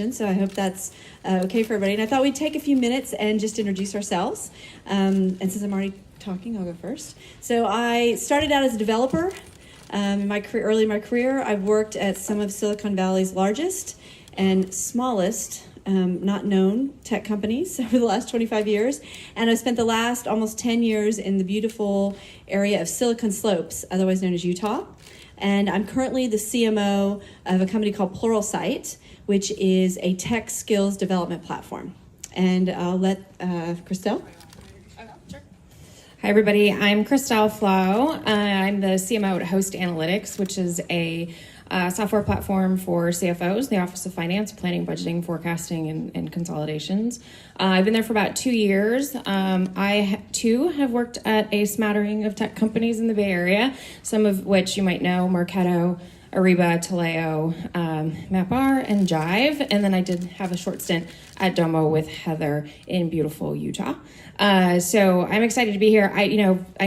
presentation, so I hope that's okay for everybody. And I thought we'd take a few minutes and just introduce ourselves. And since I'm already talking, I'll go first. So I started out as a developer. Early in my career, I've worked at some of Silicon Valley's largest and smallest not known tech companies over the last 25 years. And I've spent the last almost 10 years in the beautiful area of Silicon Slopes, otherwise known as Utah. And I'm currently the CMO of a company called Pluralsight, which is a tech skills development platform. And I'll let Christelle. Hi, everybody. I'm Christelle Flau. I'm the CMO at Host Analytics, which is a software platform for CFOs, the Office of Finance, Planning, Budgeting, Forecasting, and Consolidations. I've been there for about 2 years. I, too, have worked at a smattering of tech companies in the Bay Area, some of which you might know, Marketo, Ariba, Taleo, Mapr, and Jive. And then I did have a short stint at Domo with Heather in beautiful Utah. So I'm excited to be here. I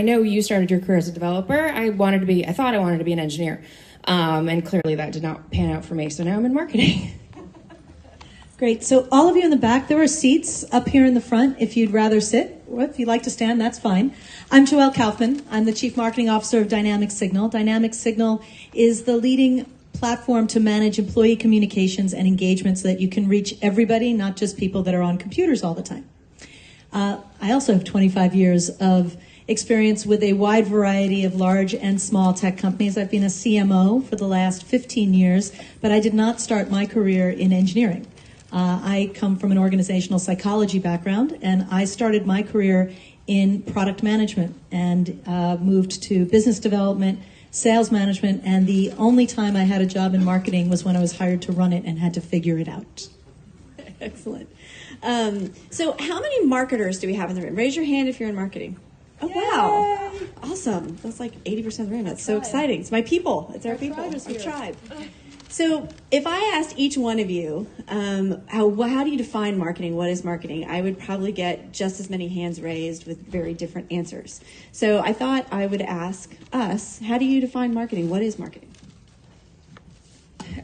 know you started your career as a developer. I thought I wanted to be an engineer. And clearly that did not pan out for me. So now I'm in marketing. Great. So all of you in the back, there are seats up here in the front if you'd rather sit. Or if you'd like to stand, that's fine. I'm Joelle Kaufman. I'm the Chief Marketing Officer of Dynamic Signal. Dynamic Signal is the leading platform to manage employee communications and engagement so that you can reach everybody, not just people that are on computers all the time. I also have 25 years of experience with a wide variety of large and small tech companies. I've been a CMO for the last 15 years, but I did not start my career in engineering. I come from an organizational psychology background, and I started my career in product management and moved to business development, sales management, and the only time I had a job in marketing was when I was hired to run it and had to figure it out. Excellent. So how many marketers do we have in the room? Raise your hand if you're in marketing. Oh, wow. Awesome. That's like 80% of the room. That's so exciting. It's my people. It's our people. Our tribe. So if I asked each one of you, how do you define marketing? What is marketing? I would probably get just as many hands raised with very different answers. So I thought I would ask us, how do you define marketing? What is marketing?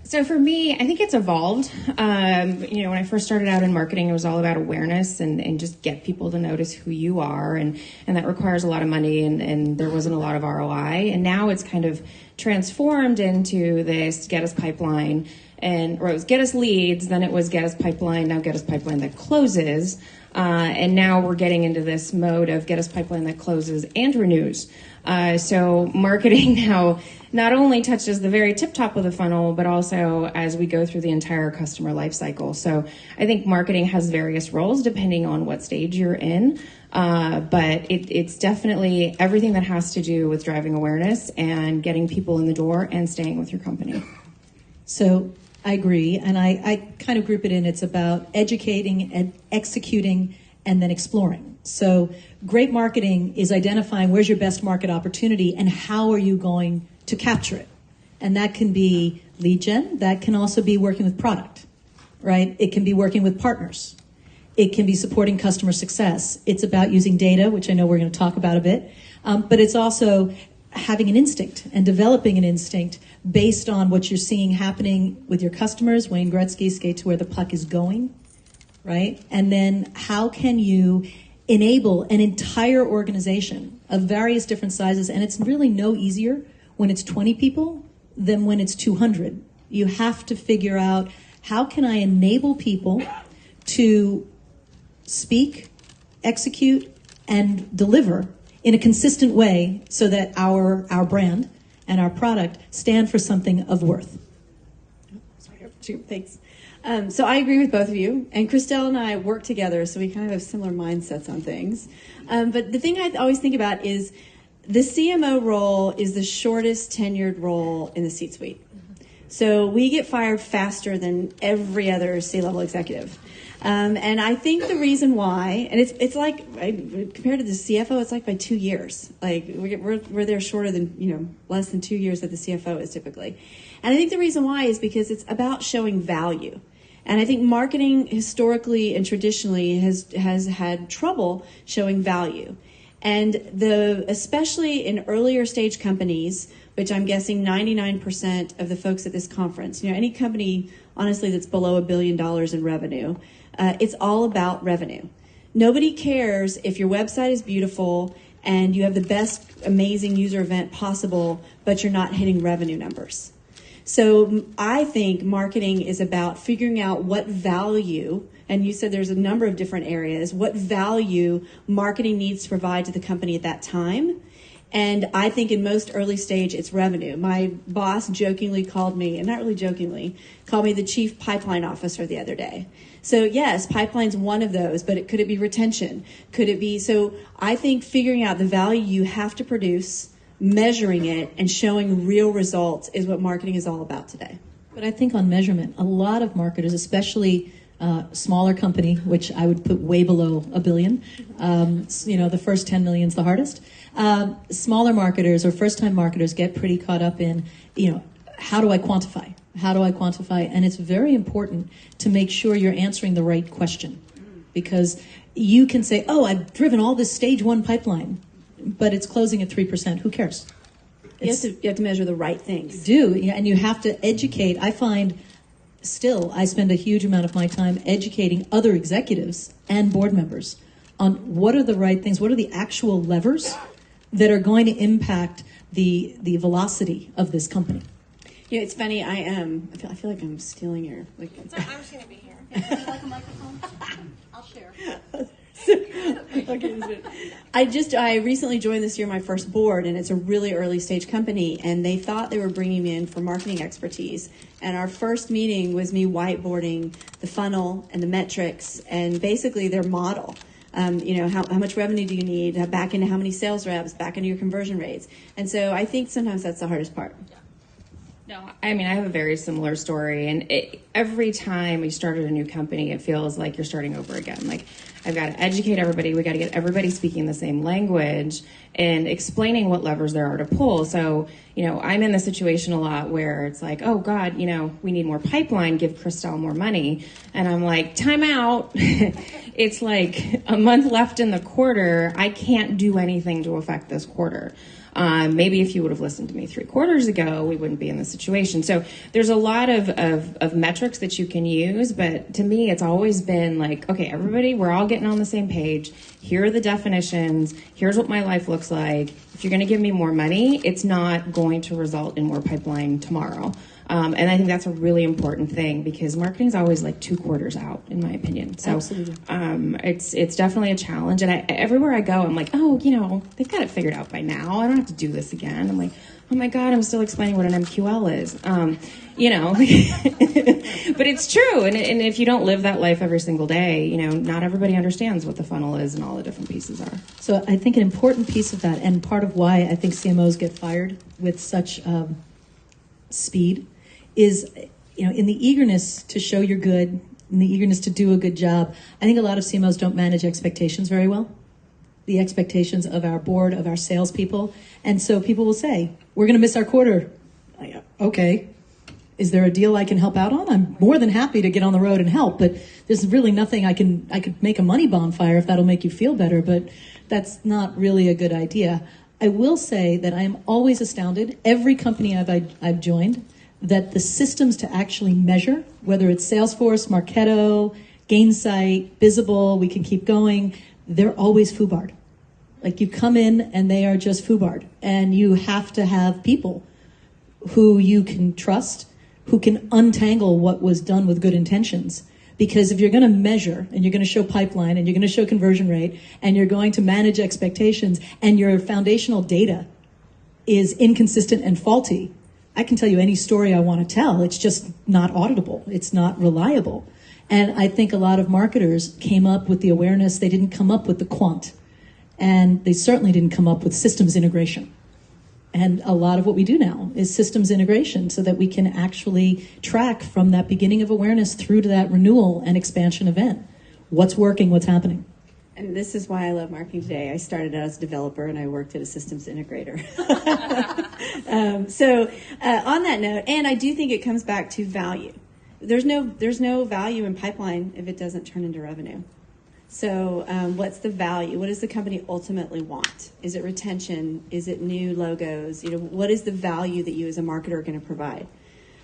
So for me, I think it's evolved. When I first started out in marketing, it was all about awareness and just get people to notice who you are. And that requires a lot of money and there wasn't a lot of ROI. And now it's kind of transformed into this get us pipeline or it was get us leads, then it was get us pipeline, now get us pipeline that closes. And now we're getting into this mode of get us pipeline that closes and renews. So marketing now not only touches the very tip top of the funnel, but also as we go through the entire customer life cycle. So I think marketing has various roles depending on what stage you're in. But it's definitely everything that has to do with driving awareness and getting people in the door and staying with your company. So I agree, and I kind of group it in. It's about educating and executing and then exploring. So great marketing is identifying where's your best market opportunity and how are you going to capture it. And that can be lead gen. That can also be working with product, right? It can be working with partners. It can be supporting customer success. It's about using data, which I know we're going to talk about a bit. But it's also having an instinct and developing an instinct based on what you're seeing happening with your customers. Wayne Gretzky, skate to where the puck is going, right? And then how can you enable an entire organization of various different sizes? And it's really no easier when it's 20 people than when it's 200. You have to figure out how can I enable people to speak, execute, and deliver in a consistent way so that our brand and our product stand for something of worth. Thanks. So I agree with both of you, and Christelle and I work together, so we kind of have similar mindsets on things. But the thing I always think about is the CMO role is the shortest tenured role in the C-suite. So we get fired faster than every other C-level executive. And I think the reason why, and it's like, compared to the CFO, it's like by 2 years. Like we're there shorter than, less than 2 years that the CFO is typically. And I think the reason why is because it's about showing value. And I think marketing historically and traditionally has had trouble showing value. And especially in earlier stage companies, which I'm guessing 99% of the folks at this conference, any company honestly, that's below $1 billion in revenue. It's all about revenue. Nobody cares if your website is beautiful and you have the best amazing user event possible, but you're not hitting revenue numbers. So I think marketing is about figuring out what value, and you said there's a number of different areas, what value marketing needs to provide to the company at that time. And I think in most early stage, it's revenue. My boss jokingly called me, and not really jokingly, called me the chief pipeline officer the other day. So yes, pipeline's one of those, but could it be retention? Could it be, so I think figuring out the value you have to produce, measuring it, and showing real results is what marketing is all about today. But I think on measurement, a lot of marketers, especially smaller company, which I would put way below $1 billion. The first 10 million is the hardest. Smaller marketers or first-time marketers get pretty caught up in, how do I quantify? How do I quantify? And it's very important to make sure you're answering the right question, because you can say, "Oh, I've driven all this stage 1 pipeline," but it's closing at 3%. Who cares? You have to measure the right things. You do, and you have to educate. I find still I spend a huge amount of my time educating other executives and board members on what are the right things, what are the actual levers that are going to impact the velocity of this company. It's funny. I feel like I'm stealing your. I'm just going to be here. Would you like a microphone? I'll share. Okay. I recently joined this year my first board, and it's a really early stage company, and they thought they were bringing me in for marketing expertise. And our first meeting was me whiteboarding the funnel and the metrics and basically their model. How much revenue do you need? Back into how many sales reps? Back into your conversion rates. And so I think sometimes that's the hardest part. No, I have a very similar story, and every time we started a new company, it feels like you're starting over again. Like, I've got to educate everybody. We got to get everybody speaking the same language and explaining what levers there are to pull. So, I'm in the situation a lot where it's like, oh God, we need more pipeline, give Christelle more money. And I'm like, time out. It's like a month left in the quarter. I can't do anything to affect this quarter. Maybe if you would have listened to me 3 quarters ago, we wouldn't be in this situation. So there's a lot of metrics that you can use, but to me, it's always been like, okay, everybody, we're all getting on the same page. Here are the definitions. Here's what my life looks like. If you're going to give me more money, it's not going to result in more pipeline tomorrow. And I think that's a really important thing because marketing is always like 2 quarters out, in my opinion. So absolutely. It's definitely a challenge. And everywhere I go, I'm like, oh, they've got it figured out by now. I don't have to do this again. I'm like, oh my God, I'm still explaining what an MQL is. But it's true. And if you don't live that life every single day, not everybody understands what the funnel is and all the different pieces are. So I think an important piece of that, and part of why I think CMOs get fired with such speed, is, in the eagerness to show you're good, in the eagerness to do a good job, I think a lot of CMOs don't manage expectations very well. The expectations of our board, of our salespeople. And so people will say, we're going to miss our quarter. Okay. Is there a deal I can help out on? I'm more than happy to get on the road and help, but there's really nothing I could make a money bonfire if that'll make you feel better, but that's not really a good idea. I will say that I am always astounded, every company I've joined, that the systems to actually measure, whether it's Salesforce, Marketo, Gainsight, Visible, we can keep going, they're always FUBAR'd. Like, you come in and they are just FUBAR'd. And you have to have people who you can trust, who can untangle what was done with good intentions. Because if you're going to measure and you're going to show pipeline and you're going to show conversion rate and you're going to manage expectations and your foundational data is inconsistent and faulty, I can tell you any story I want to tell. It's just not auditable. It's not reliable. And I think a lot of marketers came up with the awareness. They didn't come up with the quant. And they certainly didn't come up with systems integration. And a lot of what we do now is systems integration so that we can actually track from that beginning of awareness through to that renewal and expansion event. What's working, what's happening. And this is why I love marketing today. I started out as a developer and I worked at a systems integrator. So on that note, and I do think it comes back to value. There's no value in pipeline if it doesn't turn into revenue. So what's the value? What does the company ultimately want? Is it retention? Is it new logos? What is the value that you as a marketer are going to provide?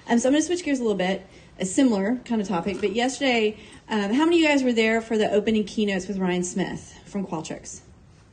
So I'm going to switch gears a little bit, a similar kind of topic. But yesterday, how many of you guys were there for the opening keynotes with Ryan Smith from Qualtrics?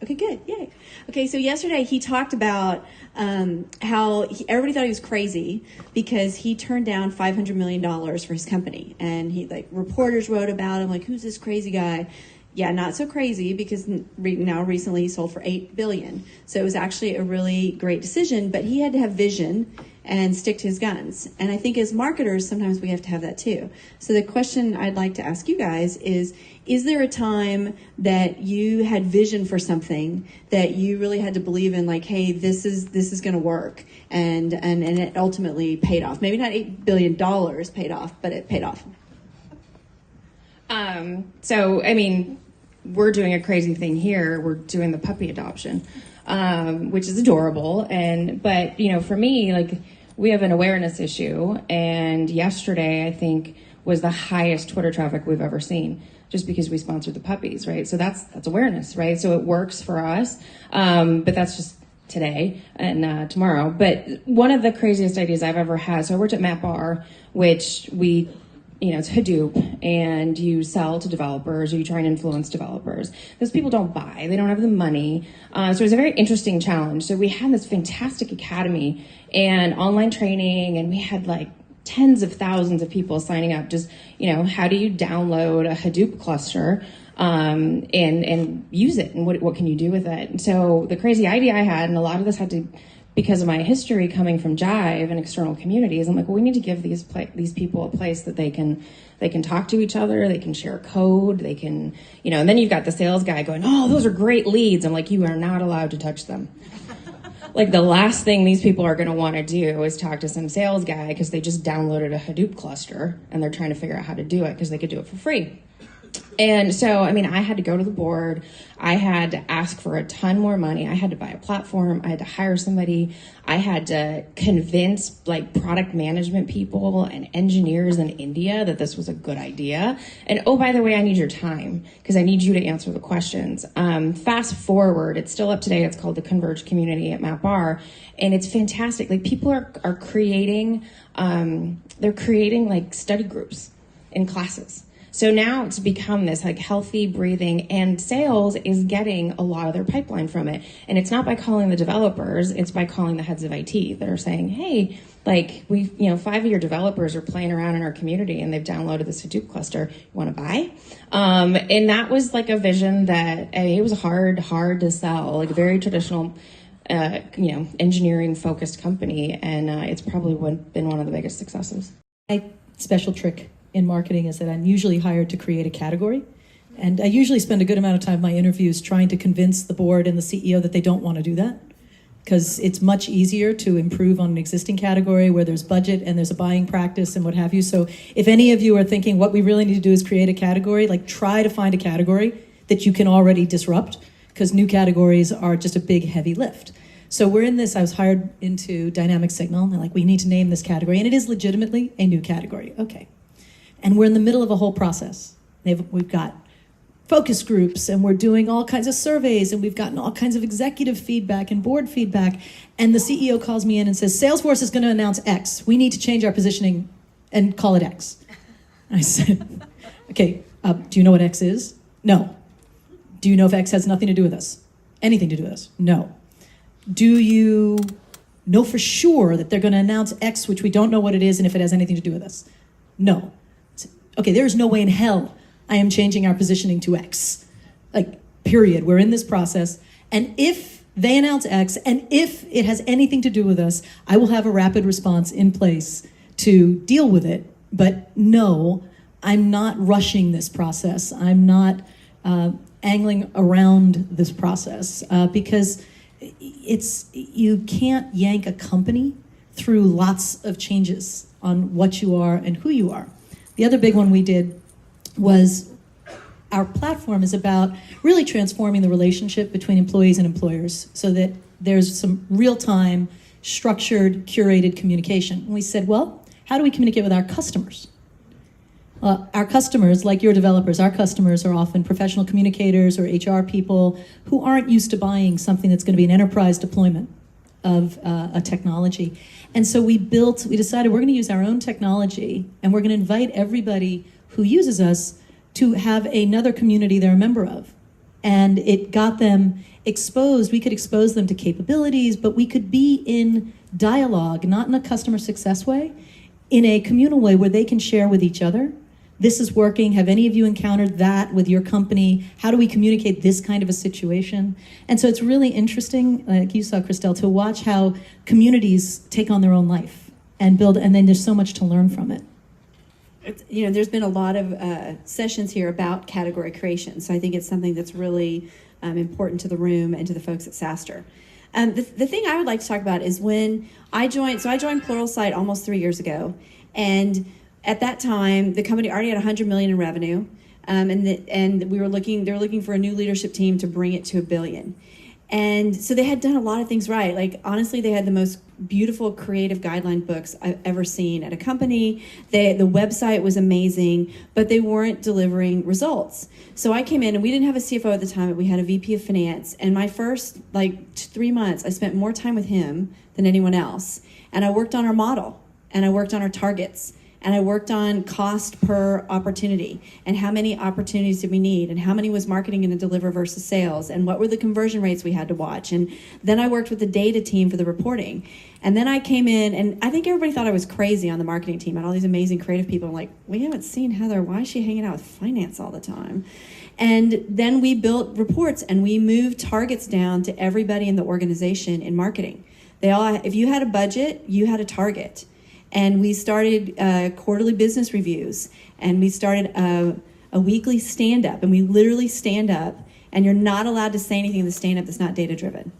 Okay, good. Yay. Okay, so yesterday he talked about how everybody thought he was crazy because he turned down $500 million for his company. And reporters wrote about him, like, who's this crazy guy? Yeah, not so crazy because now recently he sold for $8 billion. So it was actually a really great decision, but he had to have vision and stick to his guns. And I think as marketers, sometimes we have to have that too. So the question I'd like to ask you guys is there a time that you had vision for something that you really had to believe in, like, hey, this is going to work, and it ultimately paid off? Maybe not $8 billion paid off, but it paid off. So, I mean, we're doing a crazy thing here. We're doing the puppy adoption, which is adorable. But, for me, like, we have an awareness issue. And yesterday, I think, was the highest Twitter traffic we've ever seen, just because we sponsored the puppies, right? So that's awareness, right? So it works for us. But that's just today and tomorrow. But one of the craziest ideas I've ever had, so I worked at Mapbar, which it's Hadoop, and you sell to developers, or you try and influence developers. Those people don't buy. They don't have the money. So it was a very interesting challenge. So we had this fantastic academy and online training, and we had like tens of thousands of people signing up. Just, how do you download a Hadoop cluster and use it, and what can you do with it? And so the crazy idea I had, and a lot of this had to, because of my history coming from Jive and external communities, I'm like, well, we need to give these people a place that they can talk to each other, they can share code, they can, and then you've got the sales guy going, oh, those are great leads. I'm like, you are not allowed to touch them. Like, the last thing these people are going to want to do is talk to some sales guy because they just downloaded a Hadoop cluster and they're trying to figure out how to do it because they could do it for free. And so, I had to go to the board. I had to ask for a ton more money. I had to buy a platform. I had to hire somebody. I had to convince product management people and engineers in India that this was a good idea. And oh, by the way, I need your time because I need you to answer the questions. Fast forward, it's still up today. It's called the Converge Community at Mapbar. And it's fantastic. People are creating, they're creating study groups in classes. So now it's become this healthy breathing, and sales is getting a lot of their pipeline from it. And it's not by calling the developers, it's by calling the heads of IT that are saying, hey, we 5 of your developers are playing around in our community and they've downloaded this Hadoop cluster. You want to buy? And that was a vision that it was hard to sell, very traditional, engineering focused company. And it's probably been one of the biggest successes. My special trick in marketing is that I'm usually hired to create a category. And I usually spend a good amount of time in my interviews trying to convince the board and the CEO that they don't want to do that, because it's much easier to improve on an existing category where there's budget and there's a buying practice and what have you. So if any of you are thinking what we really need to do is create a category, try to find a category that you can already disrupt, because new categories are just a big, heavy lift. So we're in this, I was hired into Dynamic Signal, and they're like, we need to name this category, and it is legitimately a new category. Okay. And we're in the middle of a whole process. We've got focus groups, and we're doing all kinds of surveys, and we've gotten all kinds of executive feedback and board feedback. And the CEO calls me in and says, Salesforce is going to announce X. We need to change our positioning and call it X. I said, okay, do you know what X is? No. Do you know if X has nothing to do with us? Anything to do with us? No. Do you know for sure that they're going to announce X, which we don't know what it is, and if it has anything to do with us? No. Okay, there's no way in hell I am changing our positioning to X. Period. We're in this process. And if they announce X, and if it has anything to do with us, I will have a rapid response in place to deal with it. But no, I'm not rushing this process. I'm not angling around this process because you can't yank a company through lots of changes on what you are and who you are. The other big one we did was our platform is about really transforming the relationship between employees and employers so that there's some real-time, structured, curated communication. And we said, well, how do we communicate with our customers? Our customers, like your developers, our customers are often professional communicators or HR people who aren't used to buying something that's going to be an enterprise deployment. of a technology. And so we decided we're going to use our own technology, and we're going to invite everybody who uses us to have another community they're a member of. And it got them exposed. We could expose them to capabilities, but we could be in dialogue, not in a customer success way, in a communal way where they can share with each other. This is working. Have any of you encountered that with your company? How do we communicate this kind of a situation? And so it's really interesting, like you saw, Christelle, to watch how communities take on their own life and build, and then there's so much to learn from it. There's been a lot of sessions here about category creation, so I think it's something that's really important to the room and to the folks at SaaStr. The thing I would like to talk about is when I joined Pluralsight almost 3 years ago, and at that time, the company already had 100 million in revenue, and they were looking for a new leadership team to bring it to $1 billion. And so they had done a lot of things right. Like, honestly, they had the most beautiful creative guideline books I've ever seen at a company. The website was amazing, but they weren't delivering results. So I came in, and we didn't have a CFO at the time, but we had a VP of finance. And my first 3 months, I spent more time with him than anyone else. And I worked on our model, and I worked on our targets, and I worked on cost per opportunity, and how many opportunities did we need, and how many was marketing going to deliver versus sales, and what were the conversion rates we had to watch. And then I worked with the data team for the reporting. And then I came in, and I think everybody thought I was crazy on the marketing team. I had all these amazing creative people. I'm like, we haven't seen Heather. Why is she hanging out with finance all the time? And then we built reports, and we moved targets down to everybody in the organization in marketing. If you had a budget, you had a target. And we started quarterly business reviews, and we started a weekly stand-up, and we literally stand up, and you're not allowed to say anything in the stand-up that's not data-driven.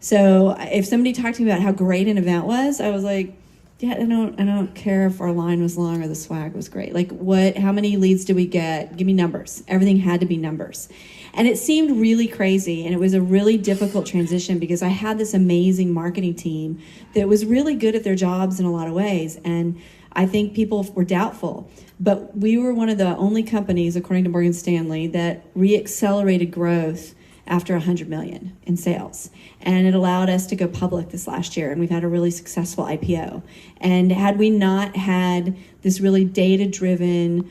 So if somebody talked to me about how great an event was, I was like, yeah, I don't care if our line was long or the swag was great. Like, how many leads did we get? Give me numbers. Everything had to be numbers. And it seemed really crazy, and it was a really difficult transition because I had this amazing marketing team that was really good at their jobs in a lot of ways, and I think people were doubtful. But we were one of the only companies, according to Morgan Stanley, that re-accelerated growth after 100 million in sales. And it allowed us to go public this last year, and we've had a really successful IPO. And had we not had this really data-driven,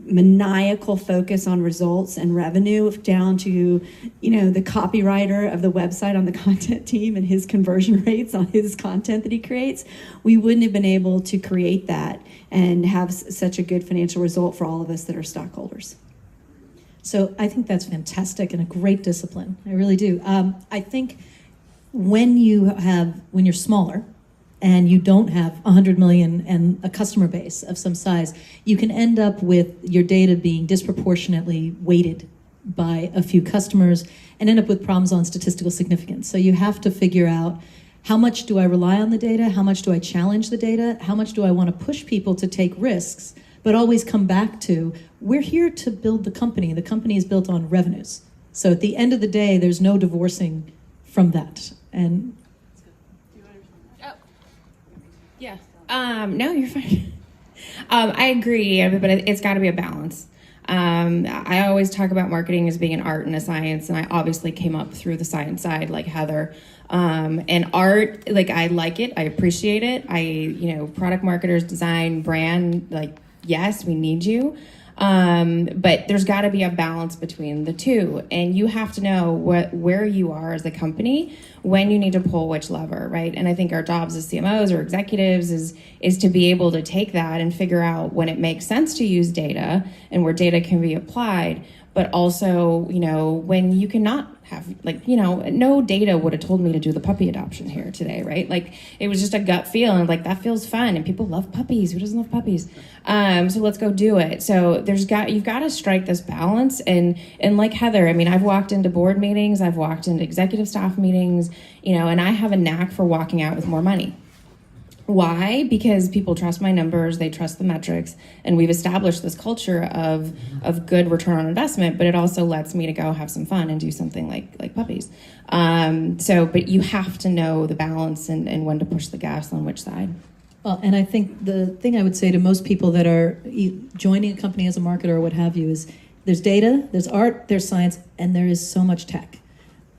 maniacal focus on results and revenue down to, the copywriter of the website on the content team and his conversion rates on his content that he creates, we wouldn't have been able to create that and have such a good financial result for all of us that are stockholders. So I think that's fantastic and a great discipline. I really do. I think when you're smaller and you don't have 100 million and a customer base of some size, you can end up with your data being disproportionately weighted by a few customers and end up with problems on statistical significance. So you have to figure out, how much do I rely on the data? How much do I challenge the data? How much do I want to push people to take risks? But always come back to, we're here to build the company. The company is built on revenues. So at the end of the day, there's no divorcing from that. And yeah. No, you're fine. I agree, but it's got to be a balance. I always talk about marketing as being an art and a science, and I obviously came up through the science side like Heather. And art, I like it. I appreciate it. Product marketers, design, brand, yes, we need you. But there's got to be a balance between the two, and you have to know where you are as a company when you need to pull which lever, right? And I think our jobs as CMOs or executives is to be able to take that and figure out when it makes sense to use data and where data can be applied, but also, when you cannot have, no data would have told me to do the puppy adoption here today, right? It was just a gut feeling, that feels fun, and people love puppies. Who doesn't love puppies? So let's go do it. So you've got to strike this balance, and like Heather, I've walked into board meetings, I've walked into executive staff meetings, and I have a knack for walking out with more money. Why? Because people trust my numbers, they trust the metrics, and we've established this culture of good return on investment, but it also lets me to go have some fun and do something like puppies. But you have to know the balance and when to push the gas on which side. Well, and I think the thing I would say to most people that are joining a company as a marketer or what have you is there's data, there's art, there's science, and there is so much tech.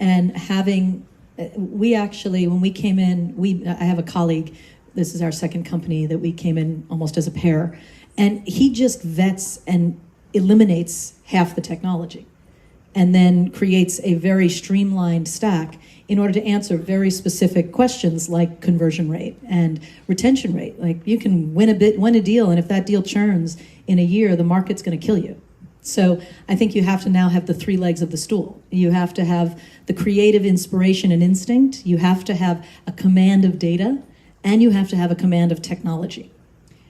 And having We actually, when we came in, I have a colleague, this is our second company that we came in almost as a pair, and he just vets and eliminates half the technology and then creates a very streamlined stack in order to answer very specific questions like conversion rate and retention rate. Like, you can win a deal, and if that deal churns in a year, the market's going to kill you. So I think you have to now have the three legs of the stool. You have to have the creative inspiration and instinct, you have to have a command of data, and you have to have a command of technology.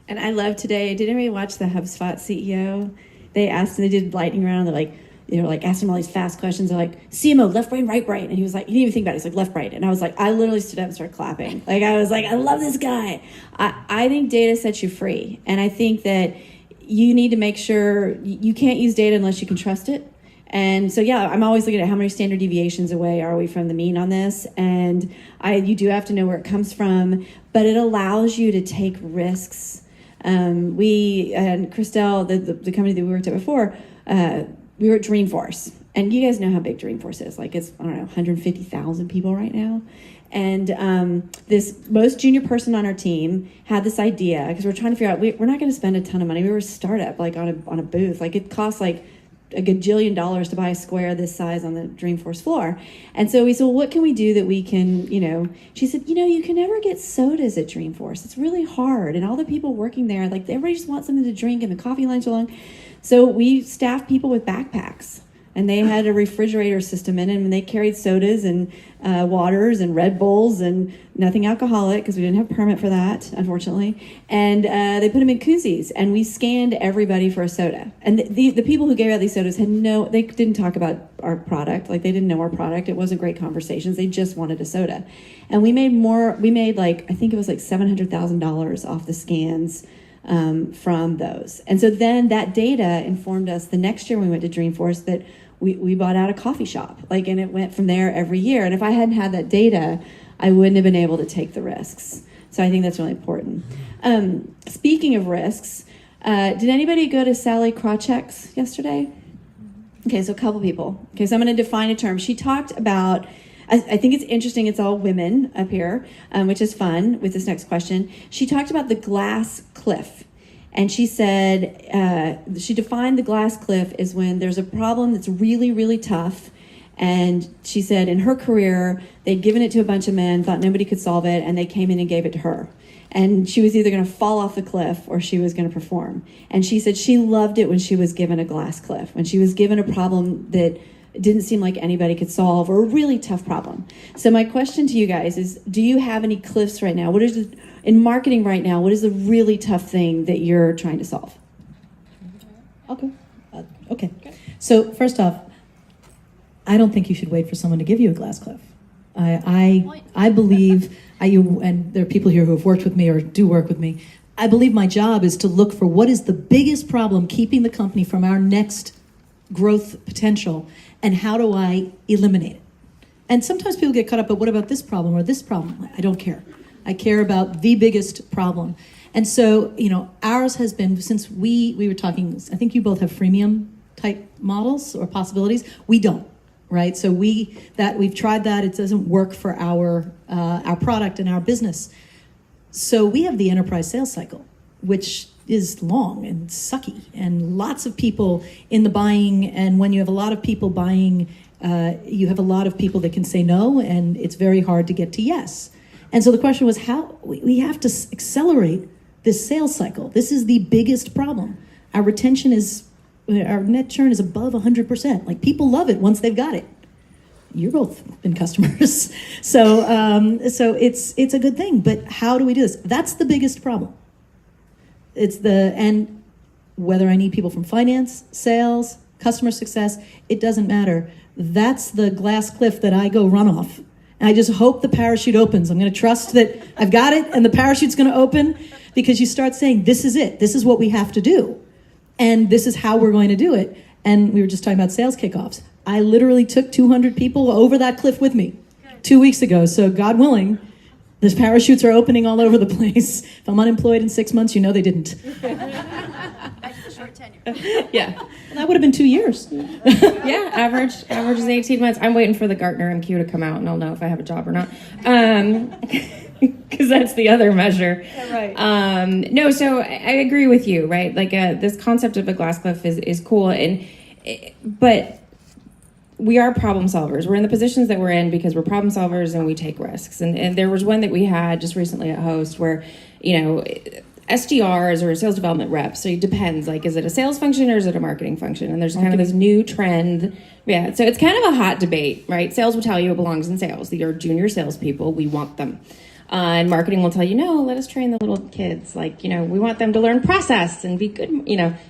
And I love today, did anybody watch the HubSpot CEO? They did lightning round, they're asked him all these fast questions. They're like, CMO, left brain, right brain. And he was like, he didn't even think about it. He's like, left brain. And I was like, I literally stood up and started clapping. I was like, I love this guy. I think data sets you free. And I think that you need to make sure you can't use data unless you can trust it. And so, yeah, I'm always looking at how many standard deviations away are we from the mean on this. And you do have to know where it comes from, but it allows you to take risks. We and Christelle, the company that we worked at before, we were at Dreamforce, and you guys know how big Dreamforce is. It's, I don't know, 150,000 people right now. And this most junior person on our team had this idea, because we're trying to figure out, we're not going to spend a ton of money. We were a startup, on a booth. It costs a gajillion dollars to buy a square this size on the Dreamforce floor. And so we said, well, what can we do that we can, she said, you can never get sodas at Dreamforce. It's really hard. And all the people working there, everybody just wants something to drink, and the coffee lines are long. So we staffed people with backpacks, and they had a refrigerator system in it, and they carried sodas and waters and Red Bulls and nothing alcoholic, because we didn't have a permit for that, unfortunately. And they put them in koozies, and we scanned everybody for a soda. And the people who gave out these sodas they didn't talk about our product. They didn't know our product. It wasn't great conversations. They just wanted a soda. And we made I think it was $700,000 off the scans from those. And so then that data informed us the next year when we went to Dreamforce that we bought out a coffee shop, and it went from there every year. And if I hadn't had that data, I wouldn't have been able to take the risks. So I think that's really important. Speaking of risks, did anybody go to Sally Krawcheck's yesterday? Okay, so a couple people. Okay, so I'm going to define a term. She talked about, I think it's interesting, it's all women up here, which is fun with this next question. She talked about the glass cliff. And she said, she defined the glass cliff as when there's a problem that's really, really tough. And she said in her career, they'd given it to a bunch of men, thought nobody could solve it, and they came in and gave it to her. And she was either going to fall off the cliff or she was going to perform. And she said she loved it when she was given a glass cliff, when she was given a problem that didn't seem like anybody could solve, or a really tough problem. So my question to you guys is, do you have any cliffs right now? In marketing right now, what is the really tough thing that you're trying to solve? Okay. So first off, I don't think you should wait for someone to give you a glass cliff. I believe, and there are people here who have worked with me or do work with me, I believe my job is to look for what is the biggest problem keeping the company from our next growth potential, and how do I eliminate it? And sometimes people get caught up, but what about this problem or this problem? I don't care. I care about the biggest problem. And so, ours has been, since we were talking, I think you both have freemium type models or possibilities. We don't, right? So we've tried that. It doesn't work for our product and our business. So we have the enterprise sales cycle, which is long and sucky, and lots of people in the buying. And when you have a lot of people buying, you have a lot of people that can say no, and it's very hard to get to yes. And so the question was, how we have to accelerate this sales cycle. This is the biggest problem. Our net churn is above 100%. People love it once they've got it. You're both been customers, so it's a good thing. But how do we do this? That's the biggest problem. And whether I need people from finance, sales, customer success, it doesn't matter. That's the glass cliff that I go run off. And I just hope the parachute opens. I'm going to trust that I've got it and the parachute's going to open, because you start saying, this is it. This is what we have to do. And this is how we're going to do it. And we were just talking about sales kickoffs. I literally took 200 people over that cliff with me 2 weeks ago. So God willing, the parachutes are opening all over the place. If I'm unemployed in 6 months, they didn't. Short tenure. Yeah. Well, that would have been 2 years. Yeah, average is 18 months. I'm waiting for the Gartner MQ to come out, and I'll know if I have a job or not. Because that's the other measure. Yeah, right. No, so I agree with you, right? Like this concept of a glass cliff is cool, but we are problem solvers. We're in the positions that we're in because we're problem solvers and we take risks. And there was one that we had just recently at Host where, SDRs or sales development reps. So it depends. Like, is it a sales function or is it a marketing function? And there's kind of this new trend. Yeah. So it's kind of a hot debate, right? Sales will tell you it belongs in sales. These are junior salespeople. We want them. And marketing will tell you, no, let us train the little kids. Like, we want them to learn process and be good,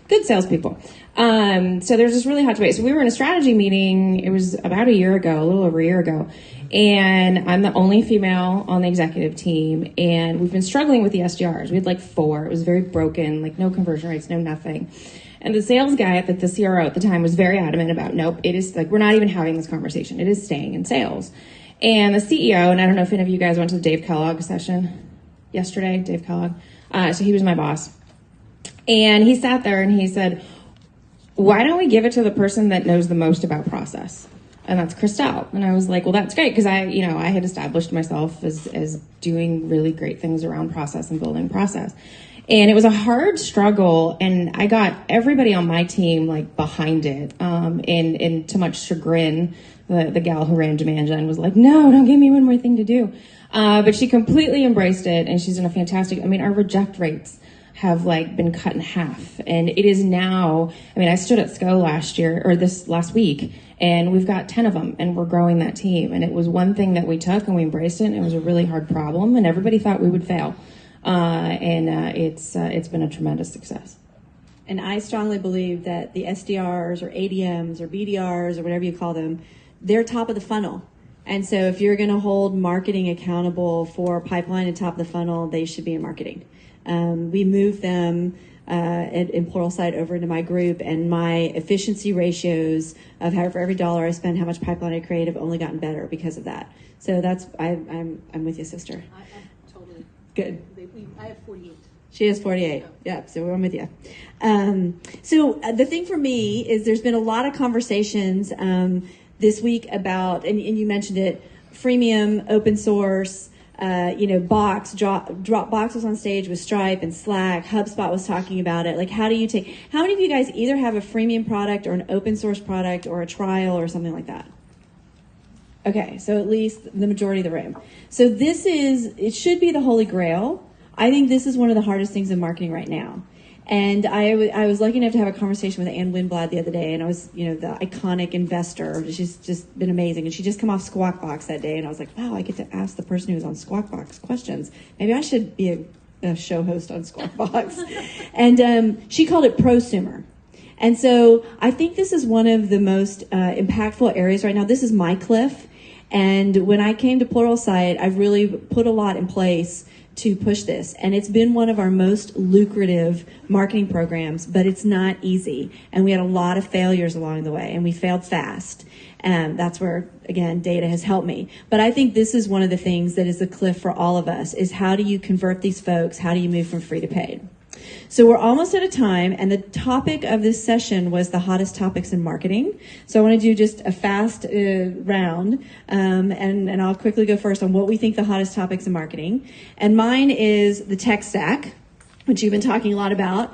good salespeople. So there's this really hot debate. So we were in a strategy meeting. It was about a little over a year ago. And I'm the only female on the executive team. And we've been struggling with the SDRs. We had like 4. It was very broken, like no conversion rates, no nothing. And the sales guy the CRO at the time was very adamant about, nope, it is like, we're not even having this conversation. It is staying in sales. And the CEO, and I don't know if any of you guys went to the Dave Kellogg session yesterday, Dave Kellogg. So he was my boss. And he sat there and he said, why don't we give it to the person that knows the most about process? And that's Christelle. And I was like, well, that's great. Because I had established myself as doing really great things around process and building process. And it was a hard struggle. And I got everybody on my team like behind it. And to much chagrin, the gal who ran Demand Gen was like, no, don't give me one more thing to do. But she completely embraced it. And she's done a fantastic, our reject rates have like been cut in half. And it is now, I stood at SCO last week, and we've got 10 of them, and we're growing that team. And it was one thing that we took and we embraced it, and it was a really hard problem, and everybody thought we would fail. It's been a tremendous success. And I strongly believe that the SDRs or ADMs or BDRs or whatever you call them, they're top of the funnel. And so if you're going to hold marketing accountable for pipeline and top of the funnel, they should be in marketing. We moved them in Pluralsight over into my group, and my efficiency ratios of how for every dollar I spend, how much pipeline I create have only gotten better because of that. So I'm with you, sister. I'm totally Good. I have 48. She has 48. Yeah, so I'm with you. So the thing for me is there's been a lot of conversations this week about, and you mentioned it, freemium, open source. Dropbox was on stage with Stripe and Slack. HubSpot was talking about it. Like, how many of you guys either have a freemium product or an open source product or a trial or something like that? Okay, so at least the majority of the room. So it should be the holy grail. I think this is one of the hardest things in marketing right now. And I was lucky enough to have a conversation with Ann Winblad the other day, and I was, the iconic investor. She's just been amazing. And she just come off Squawk Box that day, and I was like, wow, I get to ask the person who was on Squawk Box questions. Maybe I should be a show host on Squawk Box. And she called it prosumer. And so I think this is one of the most impactful areas right now. This is my cliff. And when I came to Pluralsight, I've really put a lot in place to push this. And it's been one of our most lucrative marketing programs, but it's not easy. And we had a lot of failures along the way, and we failed fast. And that's where, again, data has helped me. But I think this is one of the things that is the cliff for all of us, is how do you convert these folks? How do you move from free to paid? So we're almost out of time, and the topic of this session was the hottest topics in marketing. So I want to do just a fast round, and I'll quickly go first on what we think the hottest topics in marketing. And mine is the tech stack, which you've been talking a lot about.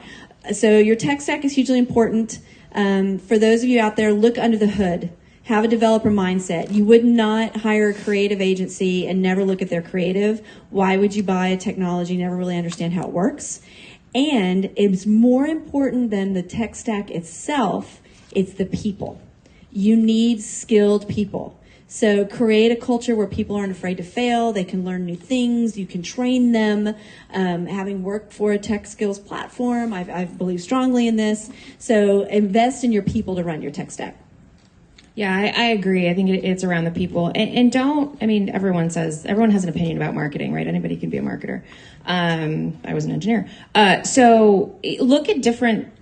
So your tech stack is hugely important. For those of you out there, look under the hood. Have a developer mindset. You would not hire a creative agency and never look at their creative. Why would you buy a technology, never really understand how it works? And it's more important than the tech stack itself, it's the people. You need skilled people. So create a culture where people aren't afraid to fail. They can learn new things. You can train them. Having worked for a tech skills platform, I believe strongly in this. So invest in your people to run your tech stack. Yeah, I agree. I think it's around the people. And everyone has an opinion about marketing, right? Anybody can be a marketer. I was an engineer. So look at different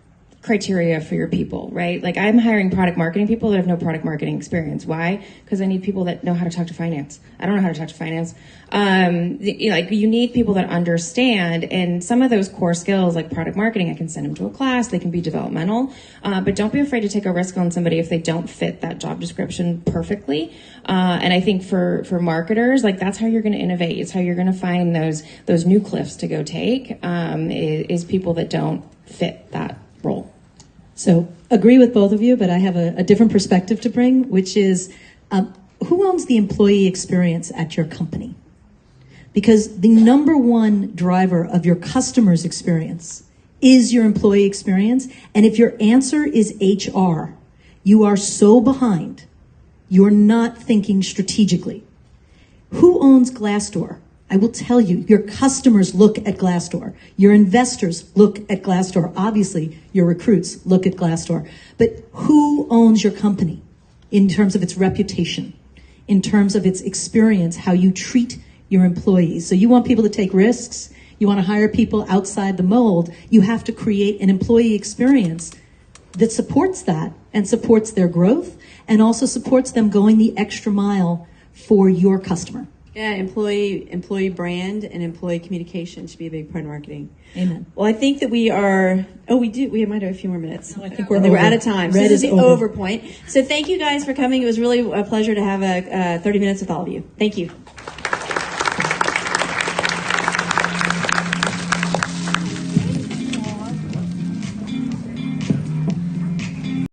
criteria for your people, right? Like I'm hiring product marketing people that have no product marketing experience. Why? Because I need people that know how to talk to finance. I don't know how to talk to finance. Like you need people that understand, and some of those core skills like product marketing, I can send them to a class. They can be developmental, but don't be afraid to take a risk on somebody if they don't fit that job description perfectly. And I think for marketers, like that's how you're going to innovate. It's how you're going to find those new cliffs to go take. Is people that don't fit that role. So agree with both of you, but I have a different perspective to bring, which is who owns the employee experience at your company? Because the number one driver of your customer's experience is your employee experience. And if your answer is HR, you are so behind, you're not thinking strategically. Who owns Glassdoor? I will tell you, your customers look at Glassdoor. Your investors look at Glassdoor. Obviously, your recruits look at Glassdoor. But who owns your company in terms of its reputation, in terms of its experience, how you treat your employees? So you want people to take risks. You want to hire people outside the mold. You have to create an employee experience that supports that and supports their growth and also supports them going the extra mile for your customer. Yeah, employee brand and employee communication should be a big part of marketing. Amen. Well, I think that we might have a few more minutes. No, I think we're out of time. So Red this is is the over. over point. So thank you guys for coming. It was really a pleasure to have 30 minutes with all of you. Thank you.